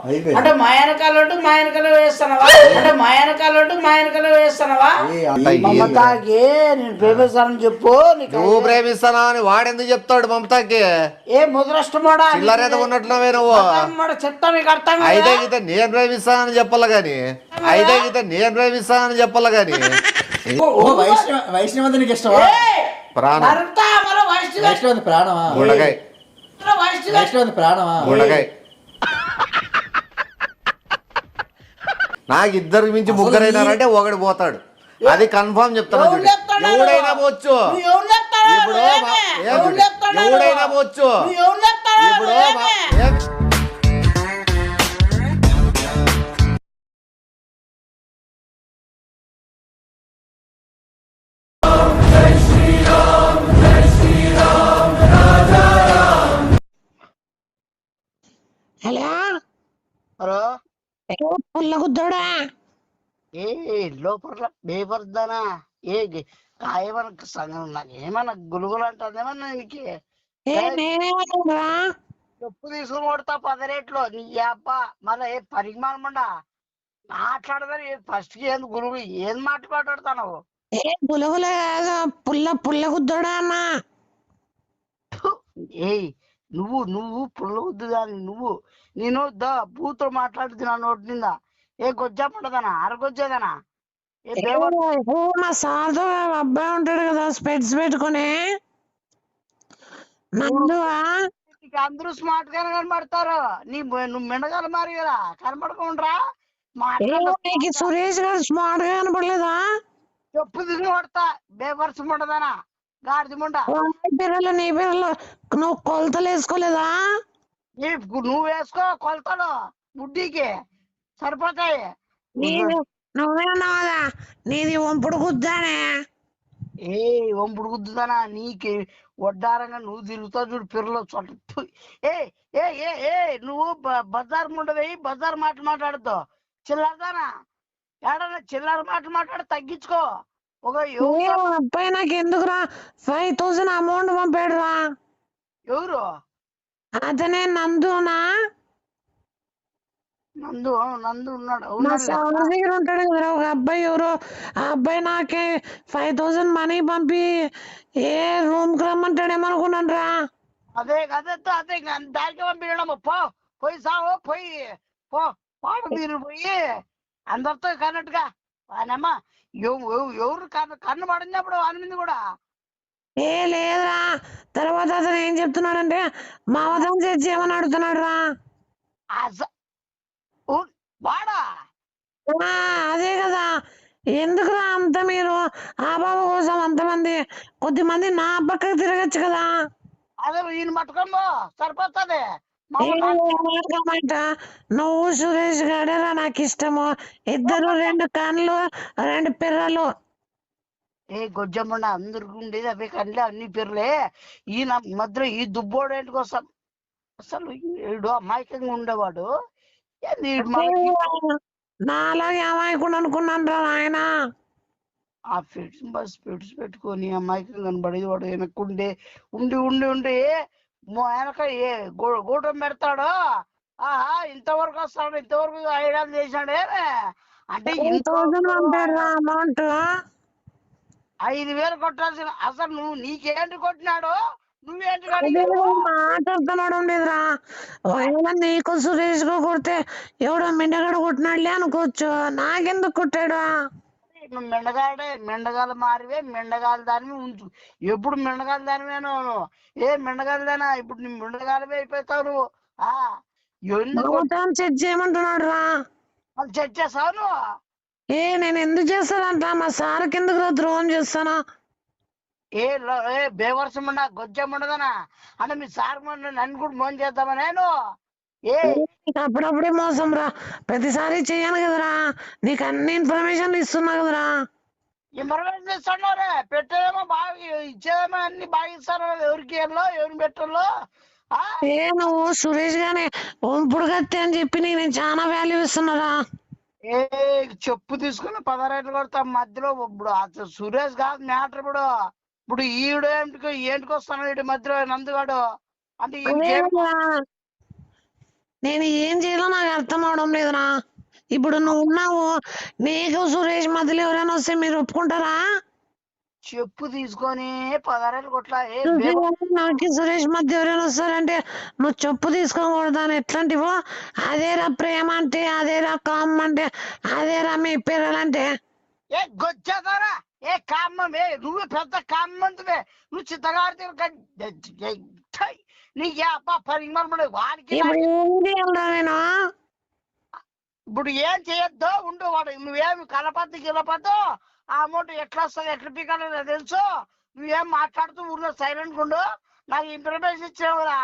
అంటే మా వెనకాల వేస్తున్నావా? అంటే మా వెనకాల వేస్తున్నావా? మమతాకి నేను ప్రేమిస్తానని చెప్పు. నువ్వు ప్రేమిస్తానా అని వాడెందుకు చెప్తాడు మమతాకి? ఏ ముద్రష్టమాడా చిల్లరేత ఉన్నట్టున్నావే నువ్వు. చెప్తా మీకు అర్థం అయితే గీత నేను ప్రేమిస్తానని చెప్పాల గాని వైష్ణవంతి నీకు ఇష్టమా? ప్రాణం వైష్ణవంతి ప్రాణమా? గుండకాయ వైష్ణవంతి ప్రాణమా? గుండకాయ. నాకు ఇద్దరు మించి ముగ్గురైనారంటే ఒకడు పోతాడు, అది కన్ఫర్మ్ చెప్తాను. ఎవడైనా పోవచ్చు ఇప్పుడు, ఎవడైనా పోవచ్చు ఇప్పుడు. Hello hello, పుల్లగుద్దోడా? ఏ లోపల బేపర్దానా? ఏ ఏమన్నా సంగం నాకు ఏమన్నా గులుగులు అంటుందేమన్నా నీకు? చెప్పు తీసుకుని కొడతా 10 రేట్లో నీ అబ్బా. మళ్ళీ ఏ పరిమాణమండా మాట్లాడదని ఫస్ట్ కి ఏంది గురువు ఏం మాట్లాడుతాను? ఏ గులుగులే కాదు, పుల్లగుద్దోడా అన్నా. ఏయ్ నువ్వు పుల్ల వద్దు కానీ నేను బూతో మాట్లాడుతున్నా నోటి నింద. ఏ గొజ్జా అరగొచ్చేదనా? మా సార్తో అబ్బాయి ఉంటాడు కదా స్పెట్స్ పెట్టుకుని, అందరూ స్మార్ట్ గానే కనబడతారు. నువ్వు మిండగల మారి కదా కనబడకుండా సురేష్ గారు స్మార్ట్ గా కనపడలేదా? చెప్పు దిగి పడతా బేవర్స్ ఉండదనా గాడిది ముండ. నీ పిల్లలు నువ్వు కొలతలు వేసుకోలేదా? నువ్వు వేసుకో కొలతలు బుడ్డికి సరిపోతాయి. నువ్వేనాదా నీది వంపుడు గుద్దానే? ఏ వంపుడు గుద్దుదానా నీకు వడ్డారంగా నువ్వు తిరుగుతావు చూడు పిల్లలు చొట్టు. ఏ ఏ ఏ ఏ నువ్వు బజార్ ముండవి బజార్ మాట్లాడుతావు చిల్లరదానా? ఏడన్నా చిల్లర మాట్లాడి తగ్గించుకో. ఒక అబ్బాయి నాకు ఎందుకురా 5000 అమౌంట్ పంపాడు రా. ఎవరు? అతనే నందునా? నందు ఉన్నాడు దగ్గర ఉంటాడు కదా ఒక అబ్బాయి. ఎవరో ఆ అబ్బాయి నాకే 5000 మనీ పంపి ఏ రూమ్ కి రమ్మంటాడేమనుకున్నాను రా. అదే దానికి పంపించడము. పోయి సావు పాడు మీరు పోయి అందరితో కన్నట్టుగా ఆయనమ్మా. ఎవరు కన్ను పడినప్పుడు అనింది కూడా. ఏ లేదురా. తర్వాత అతను ఏం చెప్తున్నాడంటే మావతం చేసి ఏమని అడుగుతున్నాడు రా. వాడా? అదే కదా. ఎందుకురా అంత మీరు ఆ బాబు కోసం అంతమంది? కొద్దిమంది నా పక్కకు తిరగచ్చు కదా. అదే ఈయన పట్టుకోమో సరిపోతుంది. నువ్వు సురేష్ గాడేరా నాకు ఇష్టము. ఇద్దరు 2 కన్నులు 2 పిర్రలు. ఏ గొజ్జమ్మండ అందరికి ఉండేది అవే కళ్ళే అన్ని పేర్లే. ఈయన మధ్య ఈ దుబ్బోడు ఏంటి కోసం అసలు ఏడు అమాయకంగా ఉండేవాడు. నాలాగే అమాయకుండా అనుకున్నాను రా ఆయన. ఆ స్పెట్స్ పెట్టుకొని అమాయకంగా కనబడేది వాడు. వెనక్కుండే ఉండి ఉండి ఉండి వెనక ఏ గూటం పెడతాడు. ఆహా ఇంతవరకు వస్తాడు, ఇంతవరకు ఐడియాలు చేశాడే అంటే 5,000 కొట్టాల్సిన. అసలు నువ్వు నీకేంటి కొట్టినాడు? నువ్వేంటి మాట్లాడుతున్నాడు లేదురా. నీకు సురేష్ గా కొడితే ఎవడో మెండగాడు కొట్టినాడులే అనుకోవచ్చు. నాకెందుకు కొట్టాడు? నువ్వు మెండగాల మారివే మెండగాల దానివి ఉంచు. ఎప్పుడు మెండగాల దానివేను? ఏ మెండగాల దానా? ఇప్పుడు నీ మెండగాలవే అయిపోతావు నువ్వు. చెక్ చేయమంటున్నాడు రా. చెక్ చేస్తావు నువ్వు? నేను ఎందుకు చేస్తానంట? మా సార్ కిందకు ద్రోహం చేస్తానా? ఏ బేవర్సం ఉండ గొజ్జమ్మండదనా? అంటే మీ సార్ నన్ను కూడా మోసం చేద్దామా నేను? అప్పుడప్పుడే మోసం రా, ప్రతిసారి చెయ్యను కదరా. నీకు అన్ని ఇన్ఫర్మేషన్ ఇస్తున్నా కదరా. ఇన్ఫర్మేషన్ ఇస్తున్నారే పెట్టేదేమో బాగా ఇచ్చేదేమో అన్ని బాగా ఇస్తారు. ఎవరికి ఎవరిని పెట్టాలో. నువ్వు సురేష్ గానే ఇప్పుడు కత్తి అని చెప్పి నేను చాలా వాల్యూ ఇస్తున్నారా. ఏ చెప్పు తీసుకుని 10 రేట్లు కొడతా మధ్యలో. ఇప్పుడు సురేష్ కాదు మ్యాటర్. ఇప్పుడు ఈవిడ ఏంటికి వస్తాను వీడి మధ్యలో నందుగాడు. అంటే నేను ఏం చేయాలో నాకు అర్థం అవడం లేదురా. ఇప్పుడు నువ్వు ఉన్నావు, నీకు సురేష్ మధ్యలో ఎవరైనా వస్తే మీరు ఒప్పుకుంటారా? చెప్పు తీసుకొని 16 కొట్ల నాకు సురేష్ మధ్య ఎవరైనా వస్తారంటే నువ్వు చెప్పు తీసుకోకూడదు అని ఎట్లాంటివో అదేరా ప్రేమ అంటే, అదేరా కామ్ అంటే, అదేరా మీ పిల్లలంటే. ఏ గొచ్చేదారా ఏ కామ్మమే, నువ్వు పెద్ద కామ్మంతువే. నువ్వు చిత్తగాడితే నీకు అబ్బా పరిమాణం వాడికి ఇప్పుడు ఏం చేయాలరా నేను? ఇప్పుడు ఏం చేయొద్దు ఉండు. వాడు నువ్వేమి కలపద్దు గిలపద్దు. ఆ అమౌంట్ ఎట్లా వస్తుంది ఎట్లా పీకాలో నాకు తెలుసు. నువ్వేం మాట్లాడుతూ ఊర్లో సైలెంట్ ఉండు. నాకు ఇన్ఫర్మేషన్ ఇచ్చావు కదా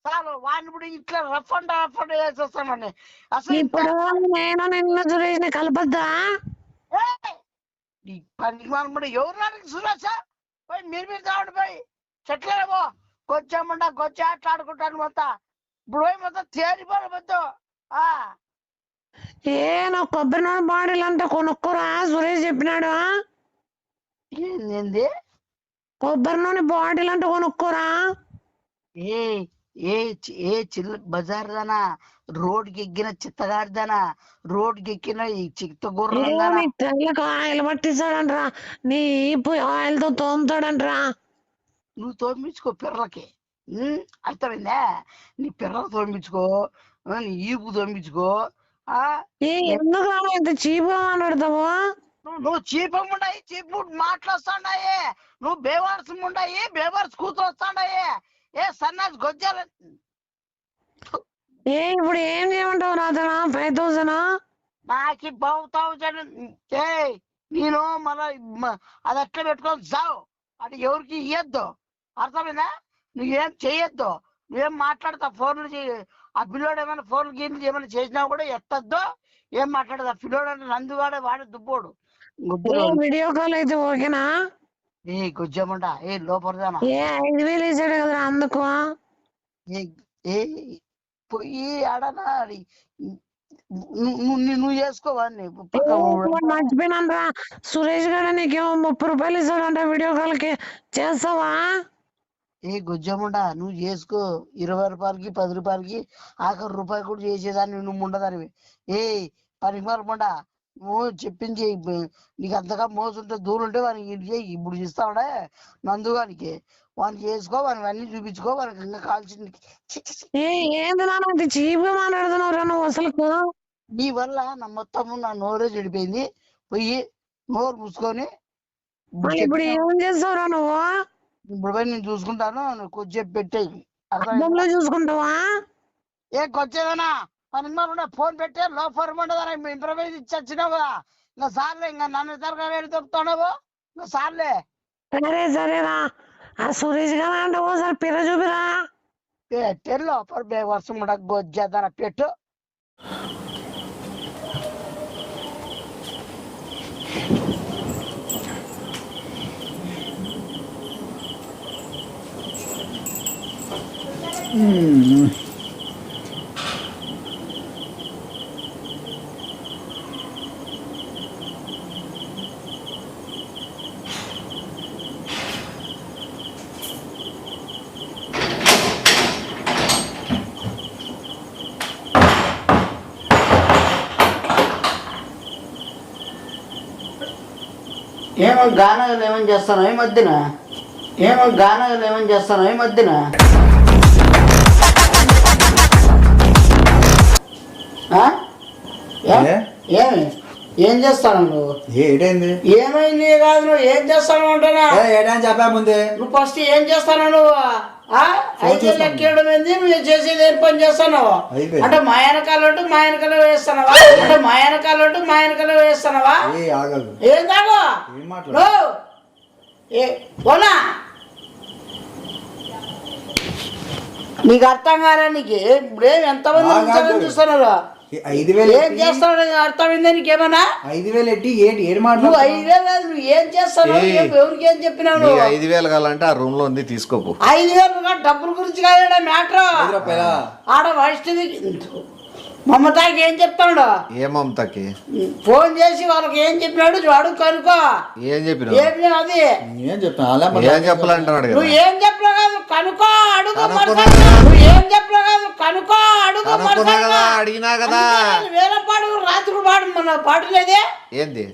చాలు. వాడిని ఇప్పుడు ఇట్లా రఫ్ అండ్ వేసేస్తామని అసలు ఇప్పుడు నేను నిన్ను సురేష్ ని కలపద్దా? ఎవరు సురేష్ పోయి మీరు తావండి పోయి చెట్లేమో గొచ్చామంట గొచ్చి ఆటలాడుకుంటాను మొత్తం. ఇప్పుడు పోయి మొత్తం తేలిపోవద్దు. నా కొబ్బరి నూనె బాటిల్ అంటే కొనుక్కోరా సురేష్ చెప్పినాడు. ఏంది కొబ్బరి నూనె బాటిల్ అంటే కొనుక్కోరా. ఏ ఏ ఏ చిల్ల బజార్ దానా, రోడ్కి ఎక్కిన చిత్తగాడిదానా, రోడ్కి ఎక్కిన ఈ చిత్తగూర్రదానా. తెల్లకి ఆయిల్ పట్టిస్తాడంట్రా, నీ ఈపు ఆయిల్ తో తోముతాడంట్రా. నువ్వు తోమించుకో పిర్రలకి, అర్థమైందా? నీ పిర్రలు తోమించుకో, నీ ఈపు తోమించుకో. ఎందుకు ఇంత చీపుగా మాట్లాడతావు? నువ్వు చీపముండాయి, చీపు మాట్లాడుతాండాయి. నువ్వు బేవార్స్ ఉండాయి, బేవార్స్ కూతురు వస్తాండాయి. ఏ సన్నాసి గొజ్జాల. ఇప్పుడు ఏం చేయమంటావు రాజనా? 5000 నాకు 5000. నేను మళ్ళా అది ఎట్లా పెట్టుకొని చావు. అది ఎవరికి ఇయ్యొద్దు, అర్థమైందా? నువ్వేం చెయ్యొద్దు, నువ్వేం మాట్లాడతావు. ఫోన్లు ఆ పిల్లోడు ఏమైనా ఫోన్లు గీన్లు ఏమైనా చేసినా కూడా ఎత్తద్దు. ఏం మాట్లాడదు ఆ పిల్లోడు అంటే నందుగాడే వాడే దుబ్బోడు. వీడియో కాల్ అయితే ఓకేనా? ఏ గుజ్జమంట ఏ లోపడదానా 5000 వేసాడు కదా అందుకు. ఏ పోయి ఆడనా నువ్వు చేసుకోవాన్ని మర్చిపోయినాను రా. సురేష్ గారు నీకేమో 30 రూపాయలు ఇస్తాడంట వీడియో కాల్ కి, చేస్తావా? ఏ గుజ్జముండా నువ్వు చేసుకో. 20 రూపాయలకి 10 రూపాయలకి ఆఖరి రూపాయి కూడా చేసేదాన్ని నువ్వు ఉండదానివి. ఏ పరిమారమండా నువ్వు చెప్పించి నీకు అంతగా మోసుంటే దూరం ఉంటే వానికి ఇప్పుడు ఇస్తాడే నందుగానికి. వానికి చేసుకో, వానికి అన్ని చూపించుకో, వానికి ఇంకా కాల్చింది. ఏంది నాన్న చీపుగా మాట్లాడుతున్నావు నువ్వు అసలు? నీ వల్ల నా మొత్తము నా నోరే చెడిపోయింది. పోయి నోరు మూసుకొని ఇప్పుడు ఏం చేస్తావురా నువ్వు? ఇప్పుడు పోయి నేను చూసుకుంటాను, నువ్వు కొంచెం పెట్టేయి. అర్థంలో చూసుకుంటావా? ఏ కొచ్చేదనా పని ఫోన్ పెట్టే లోపర్ ఉండదా ఇంప్రవైజ్ ఇచ్చి వచ్చినావు కదా. ఇంకా సార్లే, ఇంకా నన్ను తరగతి చెప్తున్నావు ఇంకా సార్లే. సరేరా, ఆ సురేష్ గారు అంటే ఓసారి పిల్ల చూపిరా. పెట్టే లోపల వర్షం గొజ్జేదన పెట్టు. ఏమో గానాలు ఏమని చేస్తాను ఈ మధ్యన, ఏమో గానాలు ఏమని చేస్తాను ఈ మధ్యన. ఏమి ఏం చేస్తాను నువ్వు? ఏటైంది? ఏమైంది కాదు, నువ్వు ఏం చేస్తాను అంటున్నా. ఏటని చెప్పా ముందే. నువ్వు ఫస్ట్ ఏం చేస్తాను నువ్వు? 5 లెక్కేయడం ఏంది? నువ్వు చేసేది ఏం పని చేస్తున్నావు? అంటే మా వెనకాల వేస్తున్నావా? అంటే మా వెనకాల వేస్తున్నావా? ఏం తాగు పోనా? నీకు అర్థం కాలే? నీకు ఇప్పుడేం ఎంతమంది చూస్తున్నారు? 5000 ఏం చేస్తావు? అర్థమైందా నీకేమన్నా? 5000 ఎట్టి ఏడు మాట. నువ్వు 5000 నువ్వు ఏం చేస్తావు? ఎవరికి ఏం చెప్పినావు? 5000 కావాలంటే ఆ రూమ్ లో ఉంది తీసుకోపు. 5000 డబ్బుల గురించి కాదా మ్యాటర్. ఆడ వయసు మమతాకి ఏం చెప్తాడు? ఏ మమతకి ఫోన్ చేసి వాళ్ళకి ఏం చెప్పినాడు వాడు కనుకో. ఏం చెప్పిన అది నేనేం చెప్తాను ఏం చెప్పాలంటున్నాడు కదా. నువ్వు ఏం చెప్పలే కాదు కనుకో అడుగు. కనుక్కున్నా నువ్వు ఏం చెప్పలే కాదు కనుకో అడుగు. కదా, అడిగినా కదా. వేలం పాడు రాత్రి పాడు మన పాటు లేదే. ఏంది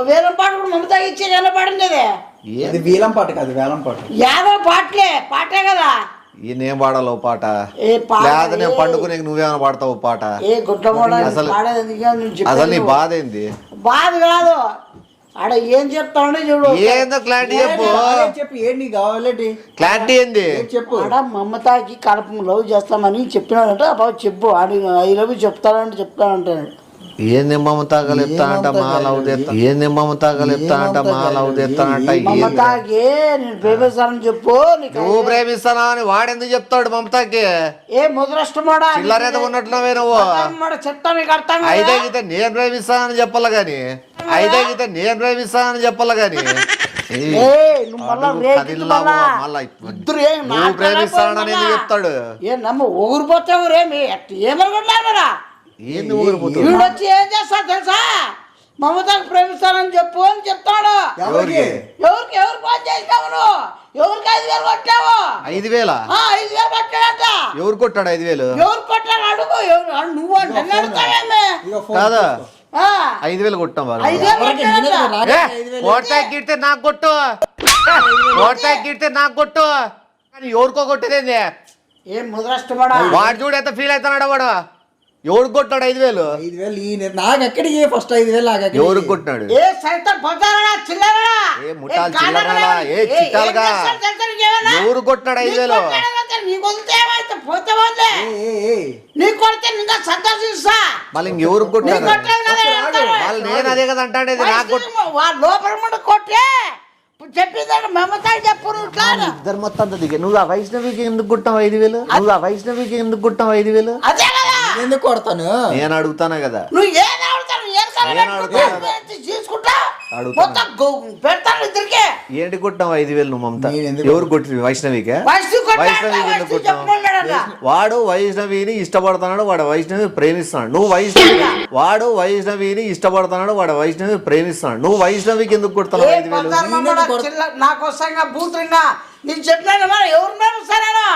వేలం పాటు కూడా మమతాకి ఇచ్చే వేలం పాడు లేదే. అది వీలం పాట కాదు వేలం పాట. యాదవ పాటే కదా. ఈయనేం పాడాలో పాట ఏ పాట లేదా నేను పండుకునే నువ్వేమైనా పాడతావు పాట? ఏ గుడ్డ అసలు నీ బాధ ఏంది? బాధ కాదు ఆడ ఏం చెప్తాడు చూడు. ఏందో క్లారిటీ చెప్పు. చెప్పు ఏంటి నీకు కావాలంటే క్లారిటీ ఏంది చెప్పు. ఆడ మమతాకి కలప లవ్ చేస్తామని చెప్పినాడంటే అప్పుడు చెప్పు ఆడి ఐ లవ్ చెప్తానంటే చెప్తానంటాడు. ఏంది మమతాగా చెప్తానంట మా లవ్ తెస్తా. ఏంది మమతాగా చెప్తానంట మా లవ్ తెస్తానంట. మమతాకి నేను ప్రేమిస్తానని చెప్పు. నువ్వు ప్రేమిస్తానా అని వాడెందుకు చెప్తాడు మమతాకి? ఏ ముద్రష్టమాడా చిల్లరేదో ఉన్నట్లువే నువ్వు. చెప్తా నీకు అర్థం అయితే గీత నేను ప్రేమిస్తానని చెప్పాల గాని నేను ప్రేమిస్తానని చెప్పాల గాని నువ్వు ప్రేమిస్తానని ఎందుకు చెప్తాడు? ఏ నమ్మ ఊరిపోతావు రేమి ఏమనుకుంటున్నారా? ఏంది ఊరిపోతావు? వీడు వచ్చి ఏం చేస్తా తెలుసా? మమతాకు ప్రేమిస్తానని చెప్పు అని చెప్తాడు. ఎవరికి ఎవరు ఫోన్ చేసినావు నువ్వు? ఎవరికి 5,000 కొట్టావు? 5,000? 5,000 కొట్టాడంట. ఎవరు కొట్టాడు 5,000? ఎవరు కొట్టాడు అడుగు. నువ్వు అంటే అడుగుతావేమే కాదా 5,000 కొట్టాం వాళ్ళు. 5,000 ఓట్సాయి గిడితే నాకు కొట్టు, ఓట్సాయి గిడితే నాకు కొట్టు కానీ ఎవరికో కొట్టేదేంది? ఏం ముద్రష్టమాడా? వాడు చూడు ఎంత ఫీల్ అవుతున్నాడు వాడు. ఎవరికి కొట్టాడు 5,000? 5,000 నాకు ఎక్కడికి ఫస్ట్ 5,000 నాకు ఎవరికి కొట్టినాడు? ఏ సైతం పొందారా చిల్లరడా? ఏ ముఠాలు చిల్లరడా? ఏ చిట్టాలుగా ఎవరు కొట్టినాడు 5,000? నీకు వదిలితే ఏమైతే పోతే వదిలే. నీకు కొడితే ఇంకా సంతోషిస్తా. మళ్ళీ ఇంకెవరు కొట్టాడు? వాళ్ళు నేను అదే కదా అంటాడేది. నాకు లోపల ముందు కొట్టే చెప్పిందంటే మమతాకి చెప్పు. ఇద్దరు మొత్తం అంత దిగే. నువ్వు ఆ వైష్ణవికి ఎందుకు కొట్టావు 5,000? నువ్వు ఆ వైష్ణవికి ఎందుకు కొట్టావు 5,000? అదే కదా ఎందుకు కొడతాను? నేను అడుగుతానా కదా. నువ్వు ఏది అడుగుతాను తీసుకుంటా మొత్తం పెడతాను ఇద్దరికి. ఏంటి కొట్టావు 5,000 నువ్వు మమత? ఎవరు కొట్టి వైష్ణవికే? వైష్ణవికి ఎందుకు కొట్టావు? వాడు వైష్ణవిని ఇష్టపడుతున్నాడు, వాడు వైష్ణవి ప్రేమిస్తున్నాడు. నువ్వు వాడు వైష్ణవిని ఇష్టపడుతున్నాడు, వాడు వైష్ణవి ప్రేమిస్తున్నాడు. నువ్వు వైష్ణవికి ఎందుకు కొడుతున్నావు 5,000? నాకోసంగా బూతుగా నేను చెప్పినాను మరి ఎవరు మేము సరేనా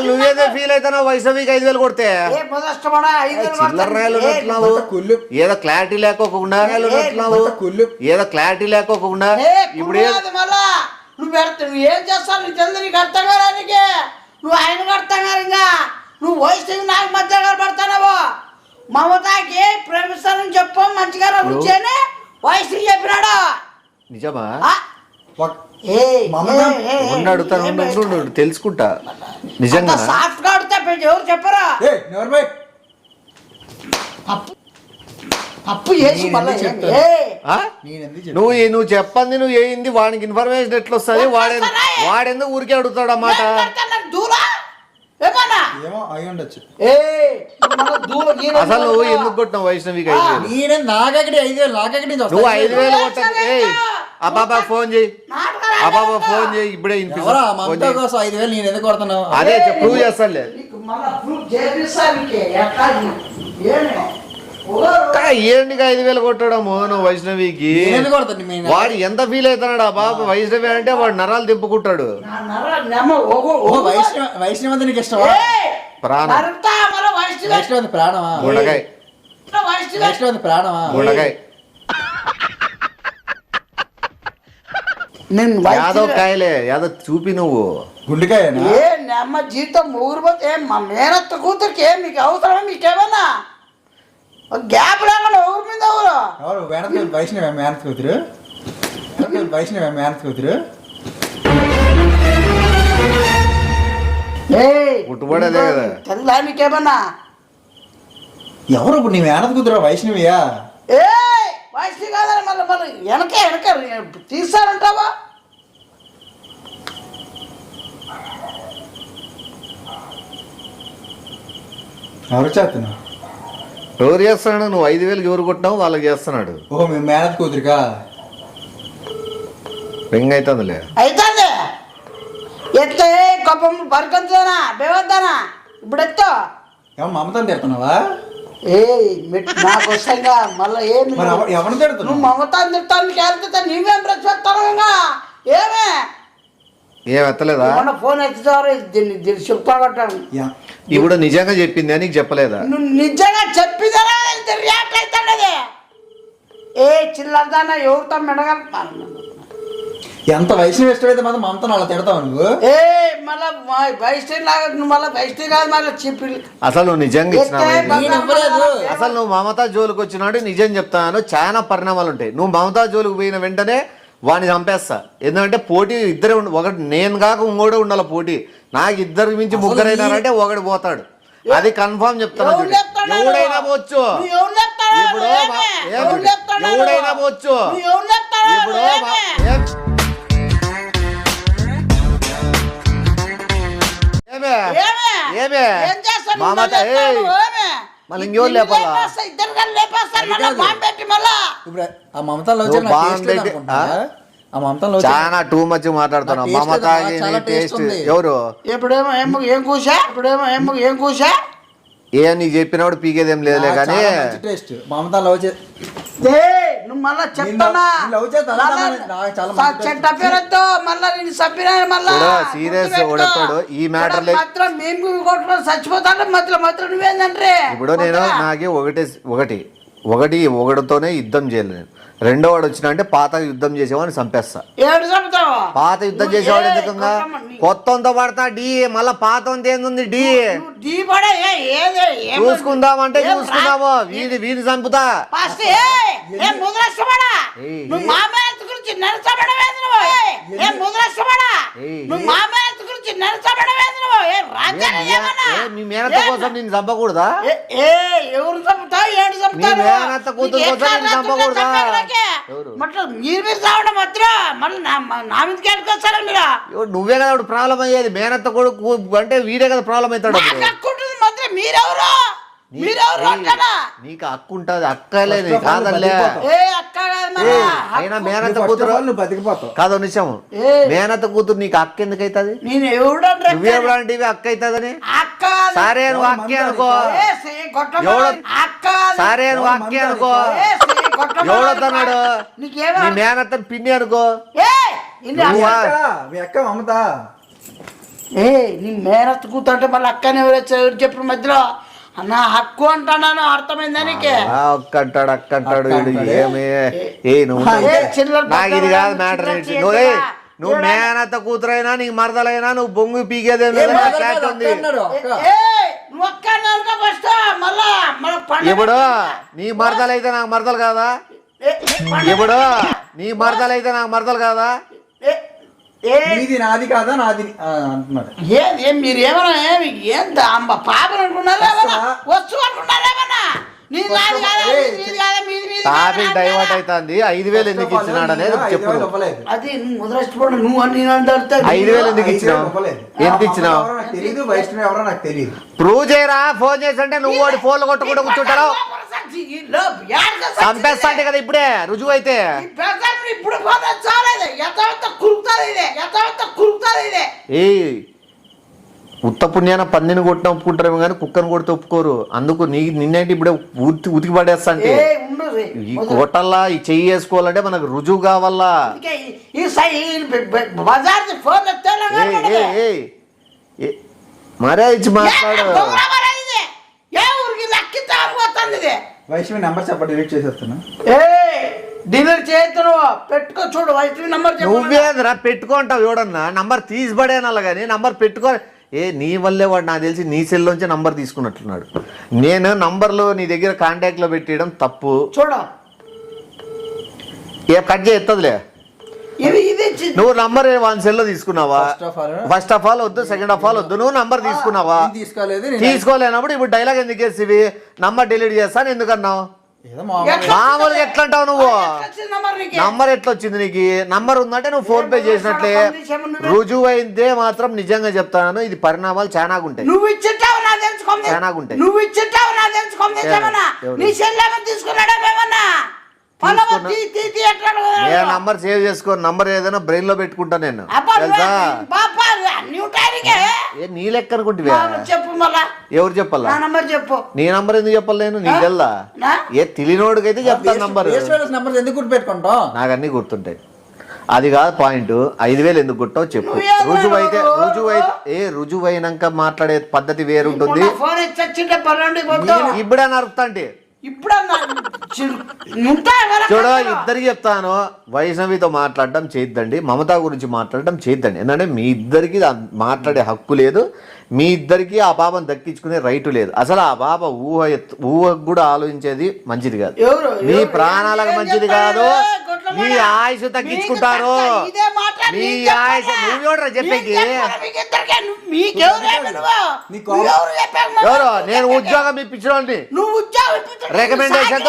నువ్వేదో ఫీల్ అవుతావు వైష్ణవికి 5,000 కొడితే? చిల్లర రాయలు ఉన్నట్టున్నావు, ఏదో క్లారిటీ లేకోకుండా ఏదో క్లారిటీ లేకోకుండా. ఇప్పుడు నువ్వు ఏం చేస్తావు నీకు తెలుసు. నీకు అర్థం కాదానికి నువ్వు ఆయనకు అర్థం కాదు. ఇంకా నువ్వు వైష్ణవి నాకు మధ్య పడతావు. మమతాకి ప్రేమిస్తానని చెప్పు మంచిగా కూర్చొని వైష్ణవి చెప్పినాడు. నిజమా? ఉన్నాడు తెలుసుకుంటా. నిజంగా సాఫ్ట్ గా అడుగుతా ఎవరు చెప్పరా? అప్పు చేసి నువ్వు చెప్పంది నువ్వు ఏంది వాడికి ఇన్ఫర్మేషన్ ఎట్లా వస్తుంది? వాడెందుకు ఊరికే అడుగుతాడు అన్నమాట. అసలు నువ్వు ఎందుకు కొట్టినావు వైష్ణవికి 5,000? నువ్వు 5,000 కొట్టావు. ఆ బాబా ఫోన్ చేయి, ఆ బాబా ఫోన్ చేయి ఇప్పుడే. అదే ప్రూవ్ చేస్తానులే. ఏంటి 5,000 కొట్టడము నువ్వు వైష్ణవికి? వాడు ఎంత ఫీల్ అవుతున్నాడు ఆ బాబు? వైష్ణవి అంటే వాడు నరాలు తిప్పుకుంటాడు. వైష్ణవంతునికి ఇష్టమా? ప్రాణం ప్రాణమా? గుండకాయ ప్రాణమా? గుండకాయ యాదవ్ కాయలే యాదవ్ చూపి నువ్వు గుండెకాయ జీతం ఊరిపోతే మా మేనత్త కూతురికి ఏం మీకు అవసరం? మీకేమన్నా గ్యాప్ లేకుండా ఊరి మీద ఎవరు వైష్ణవి మేనత్ కూతురు? వైష్ణవి మేనత్ కూతురు పుట్టుబడేదే కదా. తెలుసా మీకేమన్నా? ఎవరు ఇప్పుడు నీ మేనత్ కూతురు వైష్ణవియా? వైష్ణవి కాదని మళ్ళీ వెనక తీస్తారంటావా? ఎవరు చేస్తున్నావు? ఎవరు చేస్తున్నాడు? నువ్వు 5,000 ఎవరు కొట్టినావు వాళ్ళకి చేస్తున్నాడు. ఓహో మేము మేనత్ కూతురికా? రింగ్ అవుతుందిలే. అవుతుంది. ఎట్లే కోపం బరకంతునా బేవద్దానా ఇప్పుడు ఎత్తో ఏమో మమతని తిడుతున్నావా? ఏ నాకు వస్తాయిగా మళ్ళీ ఏమి మరి ఎవరిని తిడుతున్నావు? నువ్వు మమతాన్ని తిడతానికి వెళ్తే నీవేం ప్రశ్నిస్తానుగా ఏమే ఏం ఎత్తలేదా? మన ఫోన్ ఎత్తుతారు దీన్ని చెప్తా కొట్టాను. ఇప్పుడు నిజంగా చెప్పింది నీకు చెప్పలేదా? నువ్వు నిజంగా చెప్పిదరా రియాక్ట్ అవుతాడది. ఏ చిల్లరదానా ఎవరితో మెడగలుగుతాను. ఎంత వయసు ఇష్టమైతే మాత్రం మమతను అలా తిడతావు నువ్వు? ఏ మళ్ళా వైస్టీ లాగా నువ్వు మళ్ళీ వైస్టీ కాదు మళ్ళీ చెప్పి అసలు నువ్వు నిజంగా ఇవ్వలేదు. అసలు నువ్వు మమతా జోలికి వచ్చినాడు నిజం చెప్తాను. చాలా పరిణామాలు ఉంటాయి. నువ్వు మమతా జోలికి పోయిన వెంటనే వాడిని చంపేస్తా. ఎందుకంటే పోటీ ఇద్దరే ఒకటి నేను కాక ఇంకోడే ఉండాలి పోటీ. నాకు ఇద్దరికి మించి ముగ్గురైనారంటే ఒకటి పోతాడు. అది కన్ఫర్మ్ చెప్తాను. ఎవడైనా పోవచ్చు, ఇప్పుడు ఎవడైనా పోవచ్చు. ఇప్పుడు ఏమే మమత మళ్ళీ ఇంకెవరు లేపాలా? ఇప్పుడు ఆ మమతలో ఆ మమతలో చాలా టూ మచ్ మాట్లాడుతున్నావు. మమత టేస్ట్ ఎవరు ఏం కూసా ఏ నీకు చెప్పినప్పుడు పీకేదేం లేదులే కానీ టేస్ట్ మమతలో నువ్వు మళ్ళా చెప్తానా చెట్ట పేరుతో మళ్ళా నేను సభ్యున మళ్ళా సీరియస్ ఓడతాడు ఈ మ్యాటర్ మాత్రం మేము కొట్టుకొని చచ్చిపోతాను మధ్యలో మాత్రం నువ్వేందంటే. ఇప్పుడు నేను నాకే ఒకటితోనే యుద్ధం చేయలేదు. రెండో వాడు వచ్చిన అంటే పాత యుద్ధం చేసేవాడిని చంపేస్తా. పాత యుద్ధం చేసేవాడు ఎందుకంగా కొత్త పడతా డి మళ్ళా పాత ఏంది డి చూసుకుందామంటే చూసుకుందాము. వీని చంపుతా. మీ మేనత్త కోసం నేను చంపకూడదా? ఎవరు చంపుతా మీ మేనత్త కూతురు కోసం నేను చంపకూడదా? మీరు రావడం మాత్రం మళ్ళీ నా మీద కేటుకొస్తారా మీరు? నువ్వే కదా ప్రాబ్లం అయ్యేది. మేనత్త కొడుకు అంటే వీడే కదా ప్రాబ్లం అవుతాడు. మాత్రం మీరెవరు? నీకు అక్క ఉంటది. అక్కలేదు కాదలే. అయినా మేనత్త కూతురు కాదు నిజం. మేనత్త కూతురు నీకు అక్క ఎందుకు అవుతుంది? నువ్వెవడంటివి అక్క అవుతుందని? సరే నువ్వు అక్కే అనుకో. సరే నువ్వు అక్కే అనుకో. ఎవడొద్దన్నాడు? నీ మేనత్త పిన్ని అనుకో. మీ అక్క మమత నీ మేనత్త కూతుంటే మళ్ళీ అక్కని ఎవరు చెప్పిన మధ్యలో నా హక్కు అంటాను. అర్థమైందా నీకే? అక్క అంటాడు ఏమి నాకు ఇది కాదు మ్యాటర్. నువ్వు మేనత్త కూతురైనా నీకు మరదలైనా నువ్వు బొంగు పీకేదే ఉంది. ఇప్పుడు నీ మరదలైతే నాకు మరదలు కాదా? ఇప్పుడు నీ మరదలైతే నాకు మరదలు కాదా? నాది కాదా నాది అంటున్నాడు. మీరు ఏమన్నా ఏంత అమ్మ పాపను అనుకున్నారా వస్తువు అనుకున్నారేమన్నా? టాపిక్ డైవర్ట్ అవుతుంది. 5,000 ఎందుకు ఇచ్చినాడు అనేది చెప్పు. అది ముద్రష్టపడు నువ్వు అని 5,000 ఎందుకు ఇచ్చినావు? ఎంత ఇచ్చినావు తెలీదు. వైష్ణవి ఎవరో నాకు తెలియదు. ప్రూవ్ చేయరా. ఫోన్ చేసి అంటే నువ్వు వాడి ఫోన్లు కొట్టుకుంటూ కూర్చుంటావు. చంపేస్తా అంటే కదా ఇప్పుడే రుజువు అయితే. ఏ ఉత్త పుణ్యాన పన్నెని కొట్టిన ఒప్పుకుంటారేమో కానీ కుక్కను కొడితే ఒప్పుకోరు. అందుకు నిన్నేంటి ఇప్పుడే ఉతికి పడేస్తా అంటే ఈ కోటల్లా ఈ చెయ్యి వేసుకోవాలంటే మనకు రుజువు కావాలా. మరే ఇచ్చి మాట్లాడు. వైష్ణవి నెంబర్ చెప్పండి. డిలీట్ చేసేస్తున్నా. డిలీట్ చేయొద్దు. పెట్టుకో చూడు వైష్ణవి నెంబర్. నువ్వేంద్రా పెట్టుకుంటావు? ఎవడన్నా నంబర్ తీసిపడేనాల కానీ నంబర్ పెట్టుకో. నీ వల్లే వాడు నాకు తెలిసి నీ సెల్లోంచి నంబర్ తీసుకున్నట్లున్నాడు. నేను నంబర్లో నీ దగ్గర కాంటాక్ట్లో పెట్టడం తప్పు. చూడ కట్ చేస్తుందిలే. నువ్వు నంబర్ వన్ సెల్లో తీసుకున్నావా? ఫస్ట్ ఆఫ్ ఆల్ వద్దు, సెకండ్ ఆఫ్ ఆల్ వద్దు. నువ్వు నంబర్ తీసుకున్నావా? తీసుకోలేనప్పుడు ఇప్పుడు డైలాగ్ ఎందుకు వేసివి? నంబర్ డిలీట్ చేస్తాను ఎందుకన్నావు? మామూలుగా ఎట్లా అంటావు నువ్వు? నంబర్ ఎట్లా వచ్చింది నీకు? నంబర్ ఉందంటే నువ్వు ఫోన్ పే చేసినట్లే. రుజువు అయితే మాత్రం నిజంగా చెప్తాను ఇది పరిణామాలు చాలా ఉంటాయి. చాలా ఉంటాయి. ఏ నంబర్ సేవ్ చేసుకో, నంబర్ ఏదైనా బ్రెయిన్ లో పెట్టుకుంటా నేను తెలుసా. ఏ నీ లెక్క అనుకుంటే చెప్పు మళ్ళా ఎవరు చెప్పాలా చెప్పు. నీ నంబర్ ఎందుకు చెప్పాలి నేను, నీకు తెల్దా? ఏ తెలియనోడికైతే చెప్తాను నంబర్. ఎందుకు గుర్తు పెట్టుకుంటాం? నాకు అన్ని గుర్తుంటాయి. అది కాదు పాయింట్. 5,000 ఎందుకు కొట్టావు చెప్పు. రుజువైనాక మాట్లాడే పద్ధతి వేరుంటుంది. ఇప్పుడే నరుకుతా అంటే చూడ ఇద్దరికి చెప్తాను, వైష్ణవితో మాట్లాడడం చేయొద్దండి, మమతా గురించి మాట్లాడడం చేయొద్దండి. ఎందుకంటే మీ ఇద్దరికి మాట్లాడే హక్కు లేదు, మీ ఇద్దరికి ఆ పాపను దక్కించుకునే రైటు లేదు. అసలు ఆ పాప ఊహకు కూడా ఆలోచించేది మంచిది కాదు, మీ ప్రాణాలకు మంచిది కాదు. మీ ఆయుష్ తగ్గించుకుంటారు, మీ ఆయుష్. నువ్వెవడరా చెప్పేకి? ఎవరు? నేను ఉద్యోగం ఇప్పించడానికి రికమెండేషన్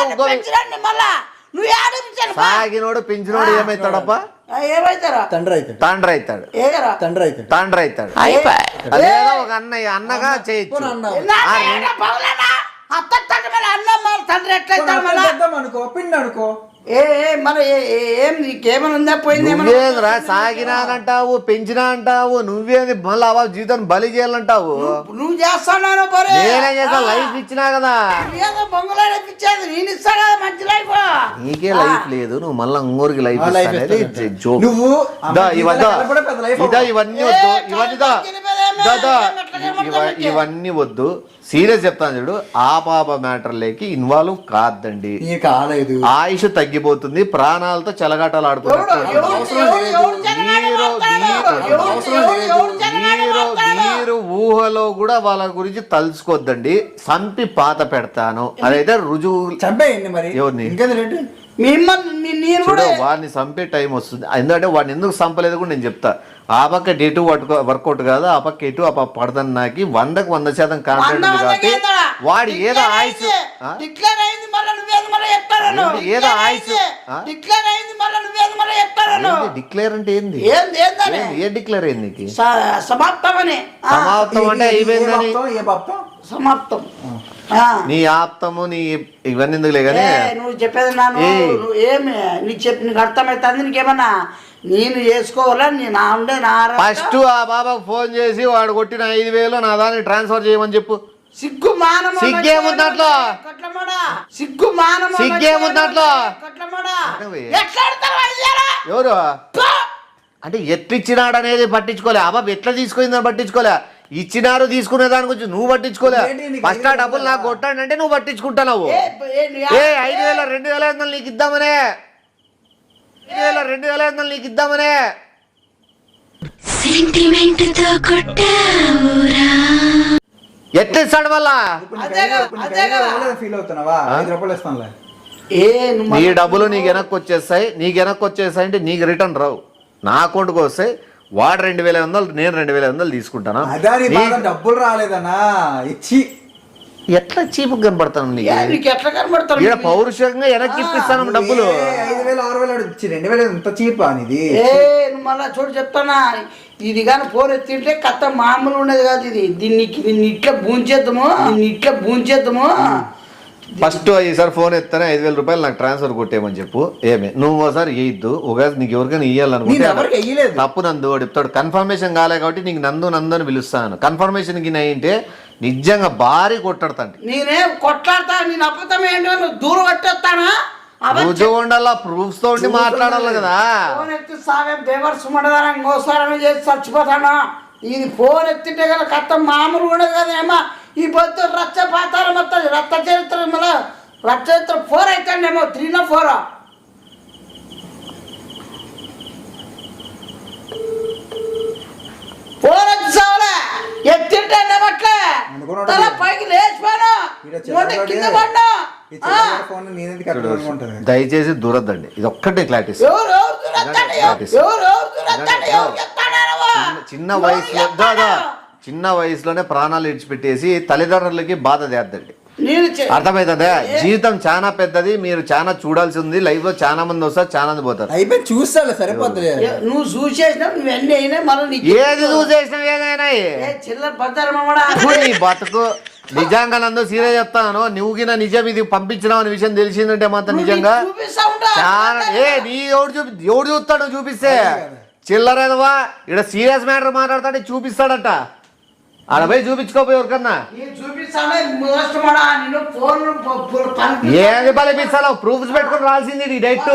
సాగినోడు పెంచినోడు ఏమైతాడప్ప? తండ్రి అవుతాడు. అదేదో ఒక అన్నగా చేయొచ్చు. అనుకో పిండి అనుకో. నీకేమన్నా పోయింది? సాగినానంటావు, పెంచినా అంటావు, నువ్వేది మళ్ళీ జీవితాన్ని బలి చేయాలంటావు. నువ్వు చేస్తాను, నేనే చేస్తా. లైఫ్ ఇచ్చినా కదా, నేను ఇస్తా కదా మంచి లైఫ్. నీకే లైఫ్ లేదు, నువ్వు మళ్ళీ ఇంకోరికి లైఫ్ జోక్. ఇవన్నీ వద్దు. సీరియస్ చెప్తాను చూడు, ఆ పాప మ్యాటర్లోకి ఇన్వాల్వ్ కాదండి. కాలేదు, ఆయుష్ తగ్గిపోతుంది, ప్రాణాలతో చెలగాటలు ఆడుతున్నారు. మీరు ఊహలో కూడా వాళ్ళ గురించి తలుచుకోద్దండి. సంపి పాత పెడతాను, అదైతే రుజువు. చంపేయండి మరి ఎవరిని. చూడు, వాడిని చంపే టైం వస్తుంది. ఎందుకంటే వాడిని ఎందుకు చంపలేదు కూడా నేను చెప్తా. ఆ పక్క ఎటు వర్కౌట్ కాదు, ఆ పక్క ఎటు ఆ పక్క పడదని నాకు 100% కాన్ఫిడెంట్ ఉంది. కాబట్టి వాడు ఏదో ఆయుష్ ఏదో ఆయుష్ డిక్లేర్ అంటే ఏంది? ఏ డిక్లేర్ అయింది నీకు? సమాప్తం అంటే అయిపోయిందని. సమాప్తం. నీ ఆప్తము నీ ఇవన్నీ ఎందుకులే కానీ నువ్వు చెప్పేది ఏమి నీకు అర్థమవుతుంది. నీకేమన్నా నేను చేసుకోవాలా? ఫస్ట్ ఆ బాబాకు ఫోన్ చేసి వాడు కొట్టిన 5,000 నా దాన్ని ట్రాన్స్ఫర్ చేయమని చెప్పు. సిగ్గేముంది దాంట్లో? ఎవరు అంటే ఎట్లిచ్చినాడు అనేది పట్టించుకోలే. ఆ బాబు ఎట్లా తీసుకుందని పట్టించుకోలే. ఇచ్చినారు తీసుకునే దాని గురించి నువ్వు పట్టించుకోలే. ఫస్ట్ ఆ డబ్బులు నాకు కొట్టాడంటే నువ్వు పట్టించుకుంటున్నావు. 5,000 2,500 నీకు ఇద్దామనే, 2,500 నీకు ఇద్దామనే. ఎట్లా ఇస్తాడు మళ్ళా? ఫీల్ అవుతున్నావా? 5 రూపాయలు ఇస్తానులే. నీ డబ్బులు నీకు వెనక్కి వచ్చేసాయి అంటే నీకు రిటర్న్ రావు, నా అకౌంట్కి వస్తాయి. వాడు 2,500, నేను 2,500 తీసుకుంటాను. డబ్బులు రాలేదన్నా ఇచ్చి ఎట్లా చీప్ కనబడతాను నీకు? ఎట్లా కనబడతాను? ఇక్కడ పౌరుషంగా వెనక్కి ఇప్పిస్తాను డబ్బులు. 5,000 6,000 ఇచ్చి 2,000 ఎంత చీప్ అనేది. నువ్వు మళ్ళా చూడు చెప్తానా, ఇది కానీ ఫోన్ ఎత్తింటే కథ మామూలు ఉండేది కాదు. ఇది దీన్ని ఇట్లా భూంచేద్దాము. ఫస్ట్ ఈసారి ఫోన్ ఎత్తానే 5,000 రూపాయలు నాకు ట్రాన్స్ఫర్ కొట్టేయమని చెప్పు. ఏమి నువ్వు ఒకసారి వేయద్దు, ఒకవేళ నీకు ఎవరికైనా ఇయ్యాలనుకుంటే తప్పు నందు వాడు చెప్తాడు. కన్ఫర్మేషన్ కాలే కాబట్టి నీకు నందు అని పిలుస్తాను. కన్ఫర్మేషన్ కి అయింటే నిజంగా భారీ కొట్టాడుతాండి. నేనేం కొట్లాడతా, నేను అబద్ధం ఏంటో నువ్వు దూరం పట్టేస్తానా? రుజువు ఉండాలా, ప్రూఫ్స్ తో ఉండి మాట్లాడాలి కదా. ఫోన్ ఎత్తి సాగే బేవర్స్ ఉండదని ఇంకోసారి చేసి చచ్చిపోతాను. ఇది ఫోన్ ఎత్తింటే కదా కథ మామూలు ఉండదు కదా. ఏమో ఈ పొద్దు రచ్చ పాతారం వస్తుంది. రక్త చరిత్ర 4 అవుతాండేమో, 3 or 4. ఫోన్ వచ్చి సావలే ఎత్తింటే అట్లే తల పైకి లేచిపోను, కింద పడ్డా. దయచేసి దూరద్దండి, ఇది ఒక్కటే క్లారిటీ. చిన్న వయసులోనే ప్రాణాలు ఇడిచిపెట్టేసి తల్లిదండ్రులకి బాధ చేద్దండి. అర్థమైతుందా? జీవితం చాలా పెద్దది, మీరు చాలా చూడాల్సి ఉంది. లైఫ్ లో చాలా మంది వస్తారు, చాలా మంది పోతారు. అయిపోయి చూస్తాను సరిపోతుంది. నువ్వు చూసేసినావు, నువ్వన్నీ అయినా మళ్ళీ ఏది చూసేసినావు ఏదైనా చిల్లర భద్రమా నీ బతుకు నిజంగా నందు సీరియస్ చెప్తాను, నువ్వు గిన నిజం ఇది పంపించినావు అనే విషయం తెలిసిందంటే మాత్రం నిజంగా చూపిస్తా ఉంటా చాలా నీ ఎవడు చూస్తాడు చూపిస్తే చిల్లరేదవా ఇక్కడ సీరియస్ మ్యాటర్ మాట్లాడతాడే చూపిస్తాడట, ఆడ పోయి చూపించుకోపోయి ఎవరికన్నా చూపిస్తానే మోసమాడా నిన్ను ఫోన్ ఏది బలిపిస్తావు ప్రూఫ్స్ పెట్టుకుని రాల్సింది డైరెక్ట్